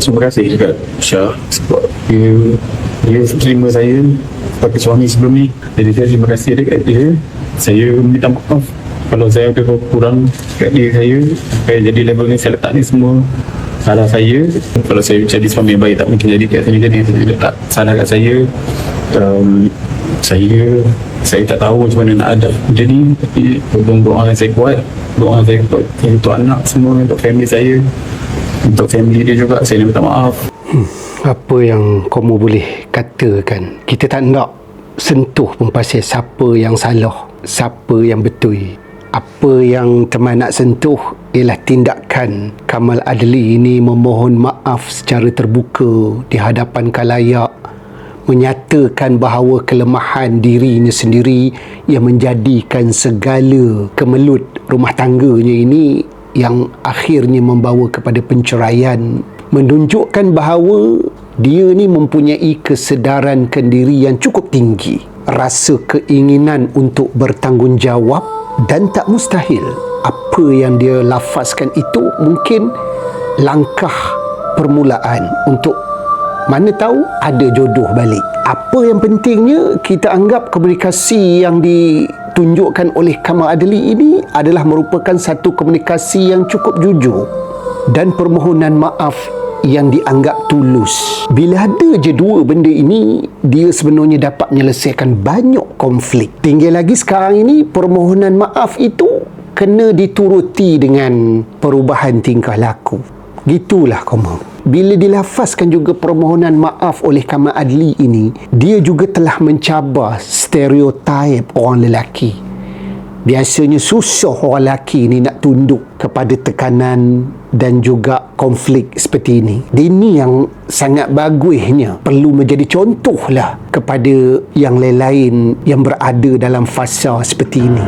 Terima kasih juga Syah sebab dia terima saya sebagai suami sebelum ni. Jadi saya terima kasih dekat dia. Saya minta maaf kalau saya ada kurang kat dia saya jadi level ni, saya letak ni semua salah saya. Kalau saya jadi suami yang baik tak mungkin jadi kat sini. Jadi saya letak salah kat saya. Saya tak tahu macam mana nak hadap jadi, tapi doa yang saya buat, doa saya untuk anak semua, untuk family saya, untuk family dia juga, saya minta maaf. Apa yang kamu boleh katakan? Kita tak nak sentuh pun pasal siapa yang salah, siapa yang betul. Apa yang teman nak sentuh ialah tindakan Kamal Adli ini memohon maaf secara terbuka di hadapan khalayak, menyatakan bahawa kelemahan dirinya sendiri yang menjadikan segala kemelut rumah tangganya ini yang akhirnya membawa kepada penceraian, menunjukkan bahawa dia ni mempunyai kesedaran diri yang cukup tinggi, rasa keinginan untuk bertanggungjawab, dan tak mustahil apa yang dia lafazkan itu mungkin langkah permulaan untuk mana tahu ada jodoh balik. Apa yang pentingnya, kita anggap komunikasi yang ditunjukkan oleh Kamal Adli ini adalah merupakan satu komunikasi yang cukup jujur dan permohonan maaf yang dianggap tulus. Bila ada je dua benda ini, dia sebenarnya dapat menyelesaikan banyak konflik. Tinggal lagi sekarang ini, permohonan maaf itu kena dituruti dengan perubahan tingkah laku. Gitulah kamu. Bila dilafazkan juga permohonan maaf oleh Kamal Adli ini, dia juga telah mencabar stereotip orang lelaki. Biasanya susah orang lelaki ni nak tunduk kepada tekanan dan juga konflik seperti ini. Ini yang sangat bagusnya, perlu menjadi contoh lah kepada yang lain-lain yang berada dalam fasa seperti ini.